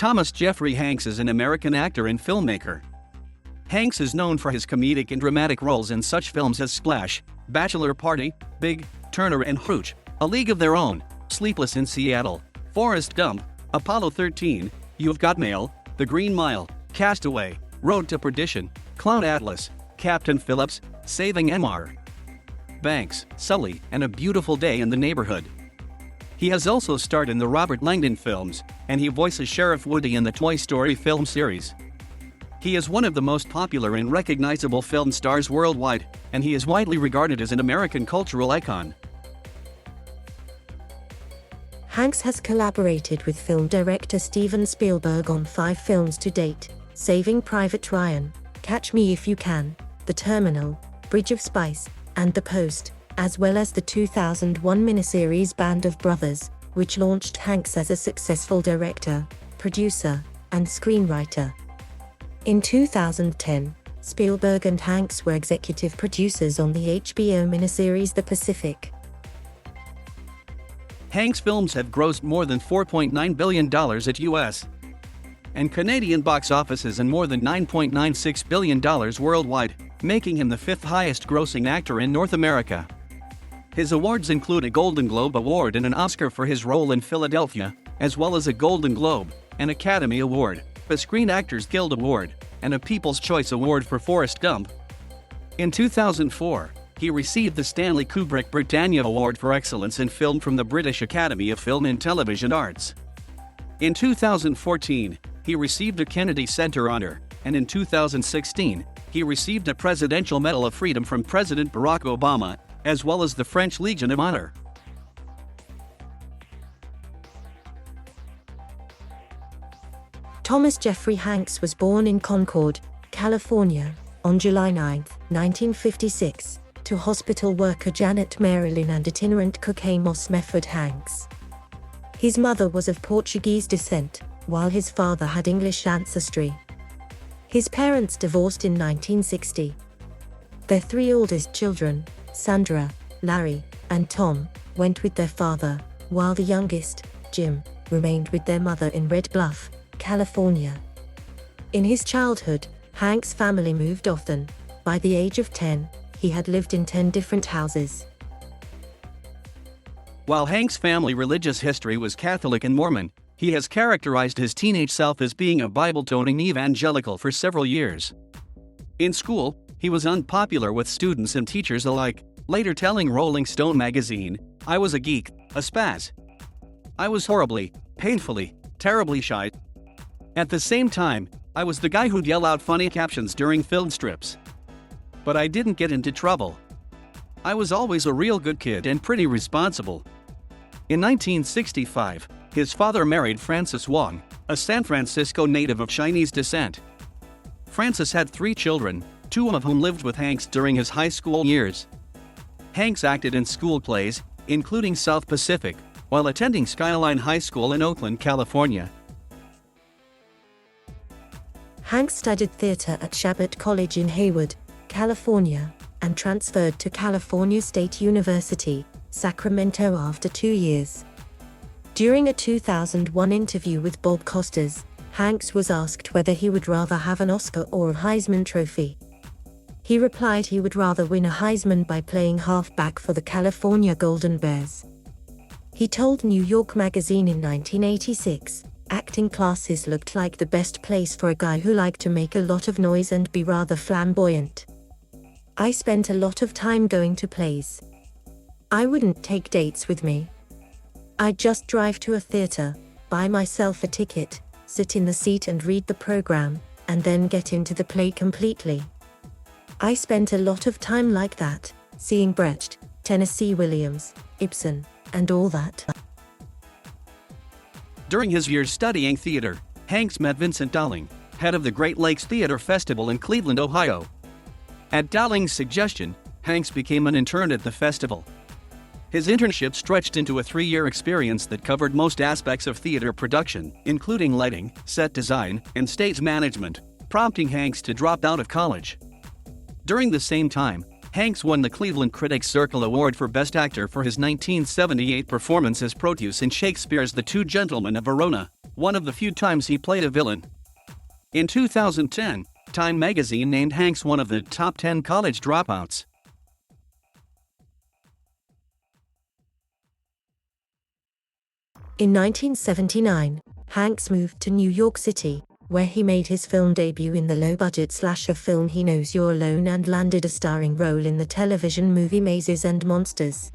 Thomas Jeffrey Hanks is an American actor and filmmaker. Hanks is known for his comedic and dramatic roles in such films as Splash, Bachelor Party, Big, Turner and Hooch, A League of Their Own, Sleepless in Seattle, Forrest Gump, Apollo 13, You've Got Mail, The Green Mile, Castaway, Road to Perdition, Cloud Atlas, Captain Phillips, Saving Mr. Banks, Sully, and A Beautiful Day in the Neighborhood. He has also starred in the Robert Langdon films, and he voices Sheriff Woody in the Toy Story film series. He is one of the most popular and recognizable film stars worldwide, and he is widely regarded as an American cultural icon. Hanks has collaborated with film director Steven Spielberg on 5 films to date: Saving Private Ryan, Catch Me If You Can, The Terminal, Bridge of Spies, and The Post, as well as the 2001 miniseries Band of Brothers, which launched Hanks as a successful director, producer, and screenwriter. In 2010, Spielberg and Hanks were executive producers on the HBO miniseries The Pacific. Hanks' films have grossed more than $4.9 billion at US and Canadian box offices and more than $9.96 billion worldwide, making him the 5th highest grossing actor in North America. His awards include a Golden Globe Award and an Oscar for his role in Philadelphia, as well as a Golden Globe, an Academy Award, a Screen Actors Guild Award, and a People's Choice Award for Forrest Gump. In 2004, he received the Stanley Kubrick Britannia Award for Excellence in Film from the British Academy of Film and Television Arts. In 2014, he received a Kennedy Center honor, and in 2016, he received a Presidential Medal of Freedom from President Barack Obama, as well as the French Legion of Honor. Thomas Jeffrey Hanks was born in Concord, California, on July 9, 1956, to hospital worker Janet Marilyn and itinerant cook Amos Mefford Hanks. His mother was of Portuguese descent, while his father had English ancestry. His parents divorced in 1960. Their 3 oldest children, Sandra, Larry, and Tom, went with their father, while the youngest, Jim, remained with their mother in Red Bluff, California. In his childhood, Hanks' family moved often. By the age of 10, he had lived in 10 different houses. While Hanks' family religious history was Catholic and Mormon, he has characterized his teenage self as being a Bible-toting evangelical for several years. In school, he was unpopular with students and teachers alike, later telling Rolling Stone magazine, "I was a geek, a spaz. I was horribly, painfully, terribly shy. At the same time, I was the guy who'd yell out funny captions during film strips. But I didn't get into trouble. I was always a real good kid and pretty responsible." In 1965, his father married Frances Wong, a San Francisco native of Chinese descent. Frances had 3 children, 2 of whom lived with Hanks during his high school years. Hanks acted in school plays, including South Pacific, while attending Skyline High School in Oakland, California. Hanks studied theater at Shabbat College in Hayward, California, and transferred to California State University, Sacramento after 2 years. During a 2001 interview with Bob Costas, Hanks was asked whether he would rather have an Oscar or a Heisman Trophy. He replied he would rather win a Heisman by playing halfback for the California Golden Bears. He told New York Magazine in 1986, "Acting classes looked like the best place for a guy who liked to make a lot of noise and be rather flamboyant. I spent a lot of time going to plays. I wouldn't take dates with me. I'd just drive to a theater, buy myself a ticket, sit in the seat and read the program, and then get into the play completely. I spent a lot of time like that, seeing Brecht, Tennessee Williams, Ibsen, and all that." During his years studying theater, Hanks met Vincent Dowling, head of the Great Lakes Theater Festival in Cleveland, Ohio. At Dowling's suggestion, Hanks became an intern at the festival. His internship stretched into a 3-year experience that covered most aspects of theater production, including lighting, set design, and stage management, prompting Hanks to drop out of college. During the same time, Hanks won the Cleveland Critics Circle Award for Best Actor for his 1978 performance as Proteus in Shakespeare's The Two Gentlemen of Verona. one of the few times he played a villain. In 2010, Time magazine named Hanks one of the top 10 college dropouts. In 1979, Hanks moved to New York City, where he made his film debut in the low-budget slasher film He Knows You're Alone and landed a starring role in the television movie Mazes and Monsters.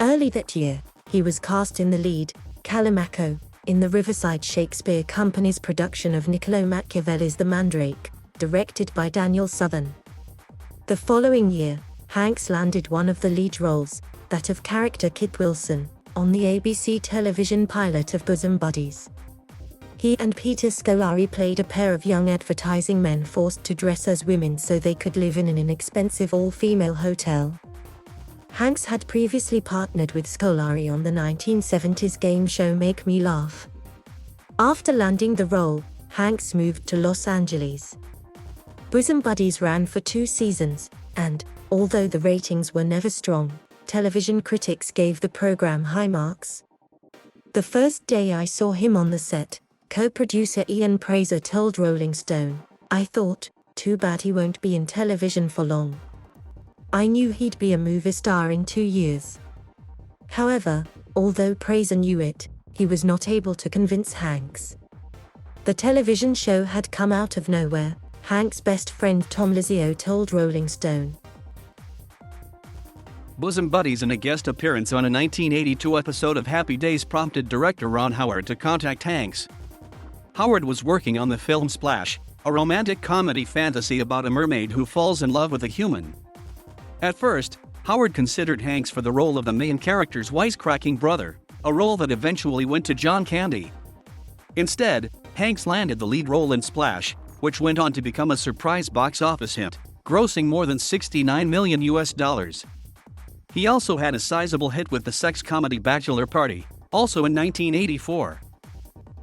Early that year, he was cast in the lead, Callimaco, in the Riverside Shakespeare Company's production of Niccolo Machiavelli's The Mandrake, directed by Daniel Southern. The following year, Hanks landed one of the lead roles, that of character Kit Wilson, on the ABC television pilot of Bosom Buddies. He and Peter Scolari played a pair of young advertising men forced to dress as women so they could live in an inexpensive all-female hotel. Hanks had previously partnered with Scolari on the 1970s game show Make Me Laugh. After landing the role, Hanks moved to Los Angeles. Bosom Buddies ran for 2 seasons, and, although the ratings were never strong, television critics gave the program high marks. The first day I saw him on the set, co-producer Ian Praiser told Rolling Stone, "I thought, too bad he won't be in television for long. I knew he'd be a movie star in 2 years." However, although Praiser knew it, he was not able to convince Hanks. The television show had come out of nowhere, Hanks' best friend Tom Lizio told Rolling Stone. Bosom Buddies and a guest appearance on a 1982 episode of Happy Days prompted director Ron Howard to contact Hanks. Howard was working on the film Splash, a romantic comedy fantasy about a mermaid who falls in love with a human. At first, Howard considered Hanks for the role of the main character's wisecracking brother, a role that eventually went to John Candy. Instead, Hanks landed the lead role in Splash, which went on to become a surprise box office hit, grossing more than $69 million. He also had a sizable hit with the sex comedy Bachelor Party, also in 1984.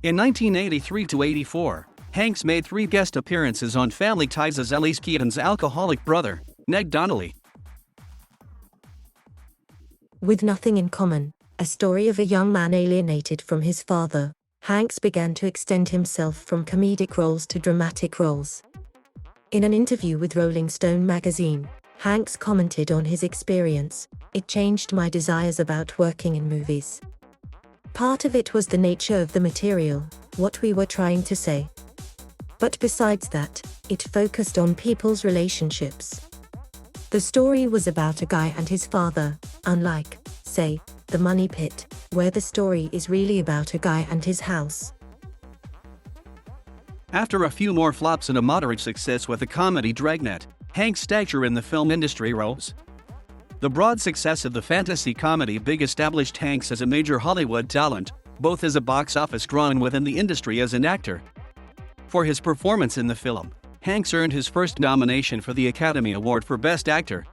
In 1983-84, Hanks made 3 guest appearances on Family Ties as Elise Keaton's alcoholic brother, Ned Donnelly. With Nothing in Common, a story of a young man alienated from his father, Hanks began to extend himself from comedic roles to dramatic roles. In an interview with Rolling Stone magazine, Hanks commented on his experience, "It changed my desires about working in movies. Part of it was the nature of the material, what we were trying to say. But besides that, it focused on people's relationships. The story was about a guy and his father, unlike, say, The Money Pit, where the story is really about a guy and his house." After a few more flops and a moderate success with the comedy Dragnet, Hanks' stature in the film industry rose. The broad success of the fantasy comedy Big established Hanks as a major Hollywood talent, both as a box office draw and within the industry as an actor. For his performance in the film, Hanks earned his first nomination for the Academy Award for Best Actor.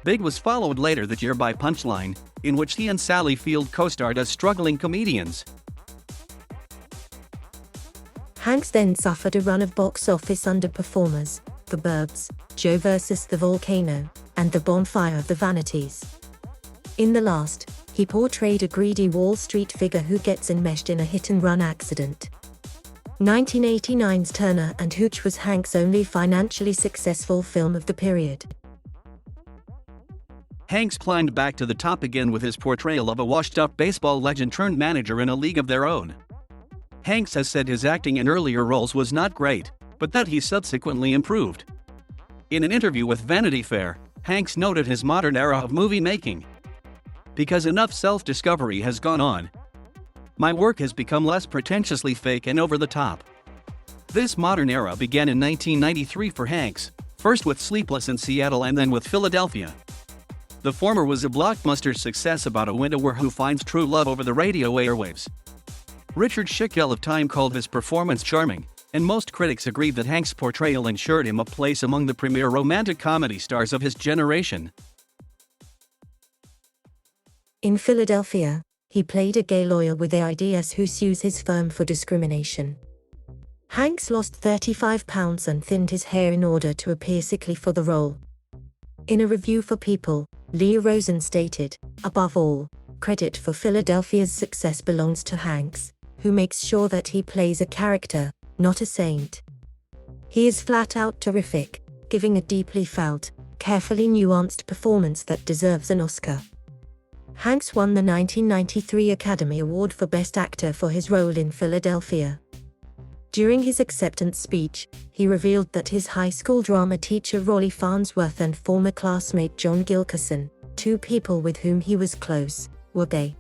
Big was followed later that year by Punchline, in which he and Sally Field co-starred as struggling comedians. Hanks then suffered a run of box office underperformers, The Burbs, Joe vs. the Volcano, and The Bonfire of the Vanities. In the last, he portrayed a greedy Wall Street figure who gets enmeshed in a hit-and-run accident. 1989's Turner and Hooch was Hanks' only financially successful film of the period. Hanks climbed back to the top again with his portrayal of a washed-up baseball legend turned manager in A League of Their Own. Hanks has said his acting in earlier roles was not great, but that he subsequently improved. In an interview with Vanity Fair, Hanks noted his modern era of movie making. "Because enough self-discovery has gone on. My work has become less pretentiously fake and over the top." This modern era began in 1993 for Hanks, first with Sleepless in Seattle and then with Philadelphia. The former was a blockbuster success about a widower who finds true love over the radio airwaves. Richard Schickel of Time called his performance charming, and most critics agreed that Hanks' portrayal ensured him a place among the premier romantic comedy stars of his generation. In Philadelphia, he played a gay lawyer with AIDS who sues his firm for discrimination. Hanks lost 35 pounds and thinned his hair in order to appear sickly for the role. In a review for People, Leah Rosen stated, "Above all, credit for Philadelphia's success belongs to Hanks, who makes sure that he plays a character, not a saint. He is flat out terrific, giving a deeply felt, carefully nuanced performance that deserves an Oscar. Hanks won the 1993 Academy Award for Best Actor for his role in Philadelphia. During his acceptance speech, he revealed that his high school drama teacher Rollie Farnsworth and former classmate John Gilkerson, two people with whom he was close, were gay.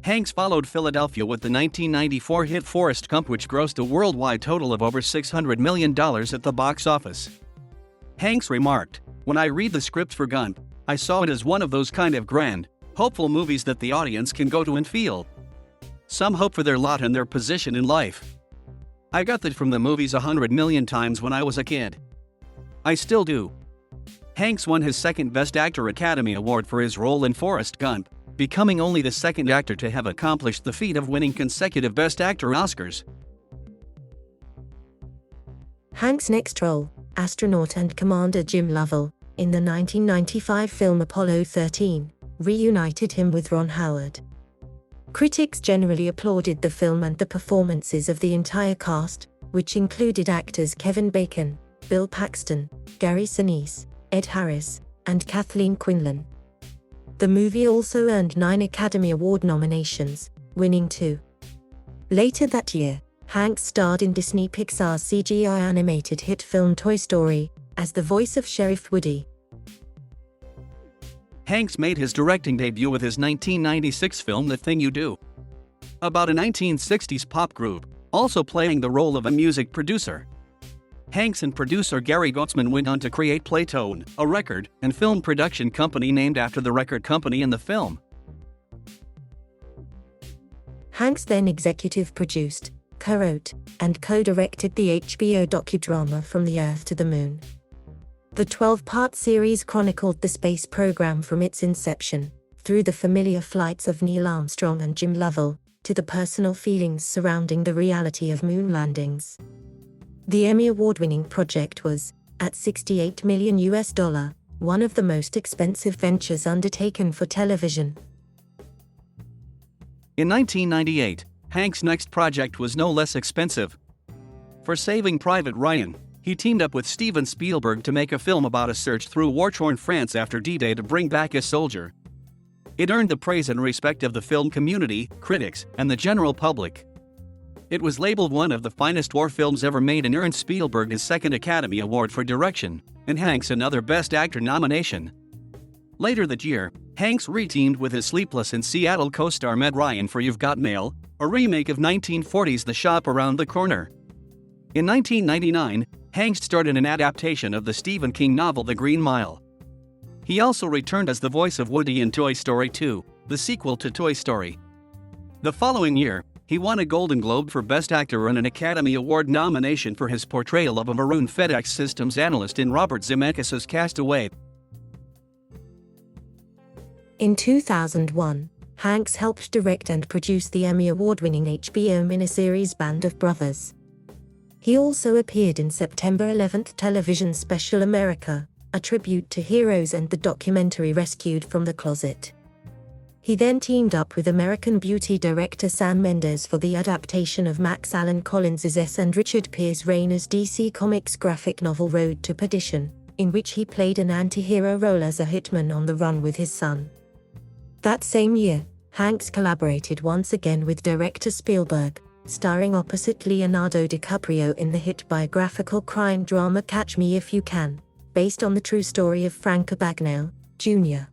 Hanks followed Philadelphia with the 1994 hit Forrest Gump, which grossed a worldwide total of over $600 million at the box office. Hanks remarked, "When I read the script for Gump, I saw it as one of those kind of grand, hopeful movies that the audience can go to and feel. Some hope for their lot and their position in life. I got that from the movies 100 million times when I was a kid. I still do." Hanks won his second Best Actor Academy Award for his role in Forrest Gump, becoming only the second actor to have accomplished the feat of winning consecutive Best Actor Oscars. Hanks' next role, astronaut and Commander Jim Lovell, in the 1995 film Apollo 13, reunited him with Ron Howard. Critics generally applauded the film and the performances of the entire cast, which included actors Kevin Bacon, Bill Paxton, Gary Sinise, Ed Harris, and Kathleen Quinlan. The movie also earned 9 Academy Award nominations, winning 2. Later that year, Hanks starred in Disney Pixar's CGI animated hit film Toy Story, as the voice of Sheriff Woody. Hanks made his directing debut with his 1996 film The Thing You Do, about a 1960s pop group, also playing the role of a music producer. Hanks and producer Gary Goetzman went on to create Playtone, a record and film production company named after the record company in the film. Hanks then executive produced, co-wrote, and co-directed the HBO docudrama From the Earth to the Moon. The 12-part series chronicled the space program from its inception, through the familiar flights of Neil Armstrong and Jim Lovell, to the personal feelings surrounding the reality of moon landings. The Emmy Award-winning project was, at $68 million, one of the most expensive ventures undertaken for television. In 1998, Hanks' next project was no less expensive. For Saving Private Ryan, he teamed up with Steven Spielberg to make a film about a search through war-torn France after D-Day to bring back a soldier. It earned the praise and respect of the film community, critics, and the general public. It was labeled one of the finest war films ever made and earned Spielberg his second Academy Award for direction, and Hanks another Best Actor nomination. Later that year, Hanks reteamed with his Sleepless in Seattle co-star Meg Ryan for You've Got Mail, a remake of 1940's The Shop Around the Corner. In 1999, Hanks starred in an adaptation of the Stephen King novel The Green Mile. He also returned as the voice of Woody in Toy Story 2, the sequel to Toy Story. The following year, he won a Golden Globe for Best Actor and an Academy Award nomination for his portrayal of a maroon FedEx Systems analyst in Robert Zemeckis' Castaway. In 2001, Hanks helped direct and produce the Emmy Award-winning HBO miniseries Band of Brothers. He also appeared in September 11th television special America, a tribute to heroes, and the documentary Rescued from the Closet. He then teamed up with American Beauty director Sam Mendes for the adaptation of Max Allan Collins's S. and Richard Pierce Rainer's DC Comics graphic novel Road to Perdition, in which he played an anti-hero role as a hitman on the run with his son. That same year, Hanks collaborated once again with director Spielberg, starring opposite Leonardo DiCaprio in the hit biographical crime drama Catch Me If You Can, based on the true story of Frank Abagnale, Jr.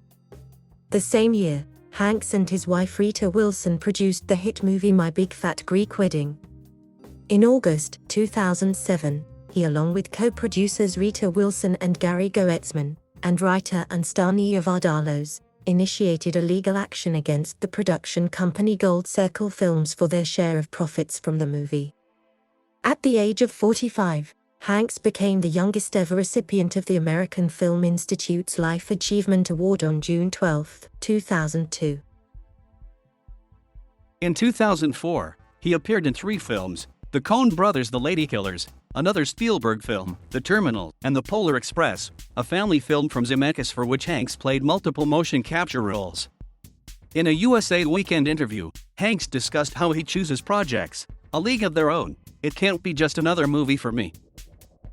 The same year, Hanks and his wife Rita Wilson produced the hit movie My Big Fat Greek Wedding. In August 2007, he, along with co-producers Rita Wilson and Gary Goetzman, and writer and star Nia Vardalos, initiated a legal action against the production company Gold Circle Films for their share of profits from the movie. At the age of 45, Hanks became the youngest ever recipient of the American Film Institute's Life Achievement Award on June 12, 2002. In 2004, he appeared in 3 films: The Coen Brothers' The Ladykillers, another Spielberg film, The Terminal, and The Polar Express, a family film from Zemeckis for which Hanks played multiple motion capture roles. In a USA Weekend interview, Hanks discussed how he chooses projects. A league of their own. It can't be just another movie for me.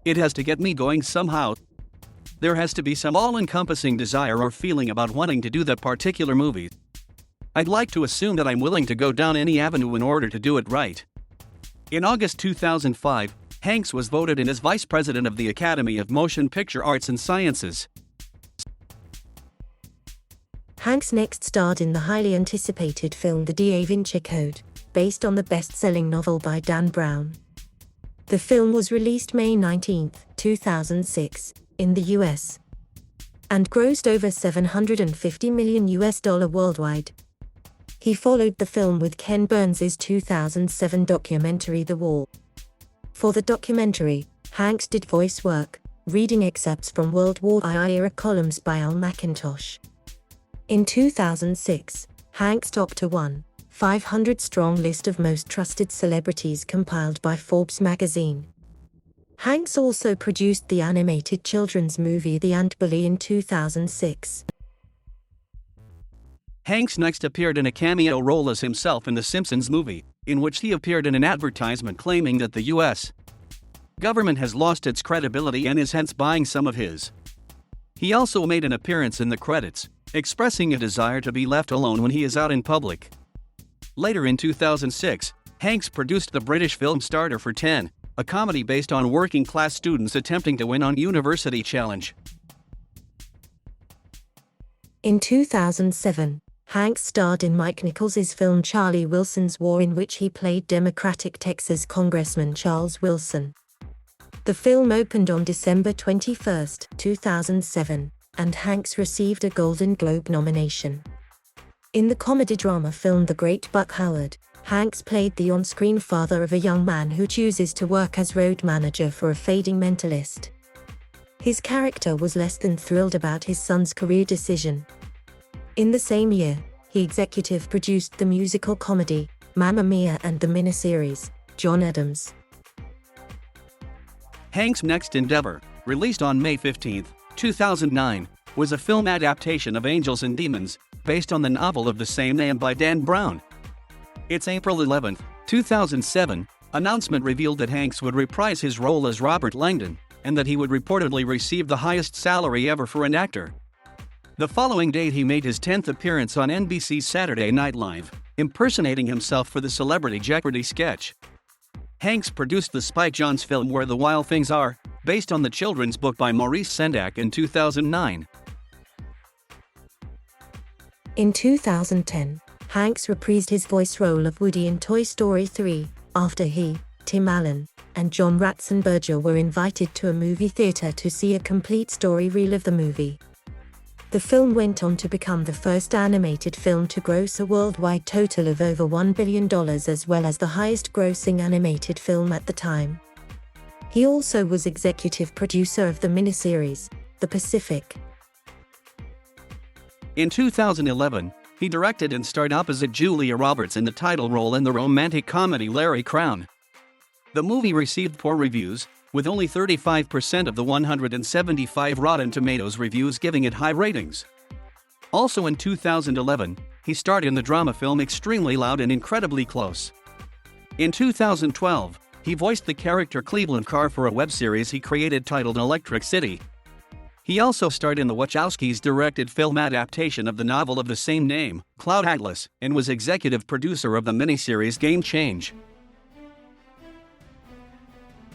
It has to get me going somehow. There has to be some all-encompassing desire or feeling about wanting to do that particular movie. I'd like to assume that I'm willing to go down any avenue in order to do it right. In August 2005, Hanks was voted in as Vice President of the Academy of Motion Picture Arts and Sciences. Hanks next starred in the highly anticipated film The Da Vinci Code, based on the best-selling novel by Dan Brown. The film was released May 19, 2006, in the US, and grossed over $750 million worldwide. He followed the film with Ken Burns's 2007 documentary The Wall. For the documentary, Hanks did voice work, reading excerpts from World War I-era columns by Al McIntosh. In 2006, Hanks topped a 500-strong list of most trusted celebrities compiled by Forbes magazine. Hanks also produced the animated children's movie The Ant Bully in 2006. Hanks next appeared in a cameo role as himself in The Simpsons movie, in which he appeared in an advertisement claiming that the U.S. government has lost its credibility and is hence buying some of his. He also made an appearance in the credits, expressing a desire to be left alone when he is out in public. Later in 2006, Hanks produced the British film Starter for 10, a comedy based on working-class students attempting to win on University Challenge. In 2007, Hanks starred in Mike Nichols's film Charlie Wilson's War, in which he played Democratic Texas Congressman Charles Wilson. The film opened on December 21, 2007, and Hanks received a Golden Globe nomination. In the comedy-drama film The Great Buck Howard, Hanks played the on-screen father of a young man who chooses to work as road manager for a fading mentalist. His character was less than thrilled about his son's career decision. In the same year, he executive produced the musical comedy, Mamma Mia, and the miniseries, John Adams. Hanks' next endeavor, released on May 15, 2009, was a film adaptation of Angels and Demons, based on the novel of the same name by Dan Brown. Its April 11, 2007, announcement revealed that Hanks would reprise his role as Robert Langdon, and that he would reportedly receive the highest salary ever for an actor. The following date he made his 10th appearance on NBC's Saturday Night Live, impersonating himself for the Celebrity Jeopardy sketch. Hanks produced the Spike Jonze film Where the Wild Things Are, based on the children's book by Maurice Sendak in 2009. In 2010, Hanks reprised his voice role of Woody in Toy Story 3, after he, Tim Allen, and John Ratzenberger were invited to a movie theater to see a complete story reel of the movie. The film went on to become the first animated film to gross a worldwide total of over $1 billion, as well as the highest-grossing animated film at the time. He also was executive producer of the miniseries, The Pacific. In 2011, he directed and starred opposite Julia Roberts in the title role in the romantic comedy Larry Crowne. The movie received poor reviews, with only 35% of the 175 Rotten Tomatoes reviews giving it high ratings. Also in 2011, he starred in the drama film Extremely Loud and Incredibly Close. In 2012, he voiced the character Cleveland Carr for a web series he created titled Electric City. He also starred in the Wachowskis' directed film adaptation of the novel of the same name, Cloud Atlas, and was executive producer of the miniseries Game Change.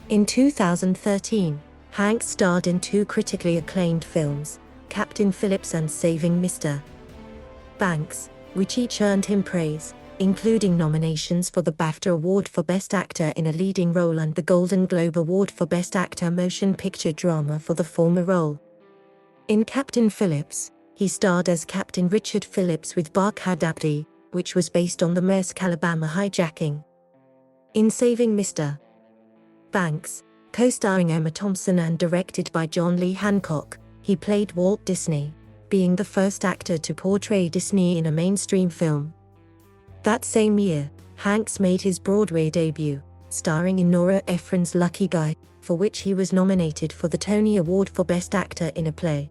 In 2013, Hanks starred in two critically acclaimed films, Captain Phillips and Saving Mr. Banks, which each earned him praise, including nominations for the BAFTA Award for Best Actor in a Leading Role and the Golden Globe Award for Best Actor Motion Picture Drama for the former role. In Captain Phillips, he starred as Captain Richard Phillips with Barkhad Abdi, which was based on the Maersk Alabama hijacking. In Saving Mr. Banks, co-starring Emma Thompson and directed by John Lee Hancock, he played Walt Disney, being the first actor to portray Disney in a mainstream film. That same year, Hanks made his Broadway debut, starring in Nora Ephron's Lucky Guy, for which he was nominated for the Tony Award for Best Actor in a Play.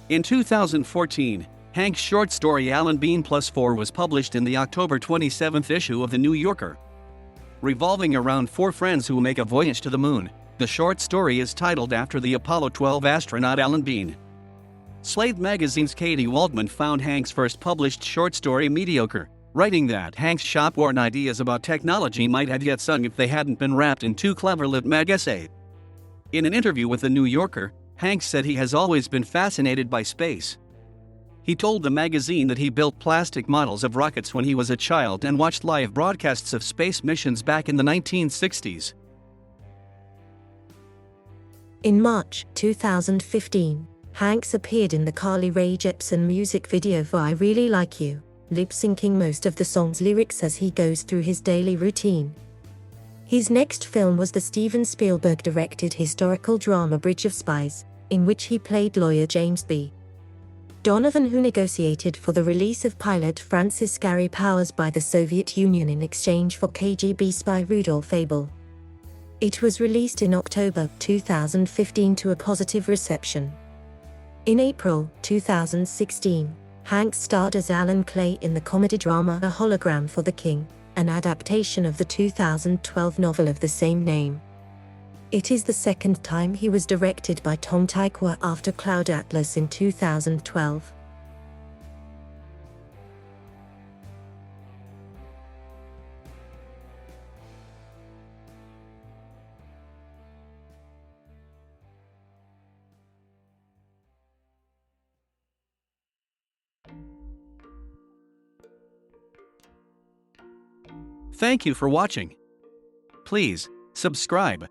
In 2014, Hank's short story Alan Bean Plus 4 was published in the October 27 issue of The New Yorker. Revolving around four friends who make a voyage to the moon, the short story is titled after the Apollo 12 astronaut Alan Bean. Slate magazine's Katie Waldman found Hank's first published short story mediocre, writing that Hank's shop-worn ideas about technology might have yet sung if they hadn't been wrapped in too clever-lit mag essay. In an interview with The New Yorker, Hank said he has always been fascinated by space. He told the magazine that he built plastic models of rockets when he was a child and watched live broadcasts of space missions back in the 1960s. In March 2015, Hanks appeared in the Carly Rae Jepsen music video for I Really Like You, lip-syncing most of the song's lyrics as he goes through his daily routine. His next film was the Steven Spielberg-directed historical drama Bridge of Spies, in which he played lawyer James B. Donovan, who negotiated for the release of pilot Francis Gary Powers by the Soviet Union in exchange for KGB spy Rudolf Abel. It was released in October 2015 to a positive reception. In April 2016, Hanks starred as Alan Clay in the comedy drama A Hologram for the King, an adaptation of the 2012 novel of the same name. It is the second time he was directed by Tom Tykwer after Cloud Atlas in 2012. Thank you for watching. Please subscribe.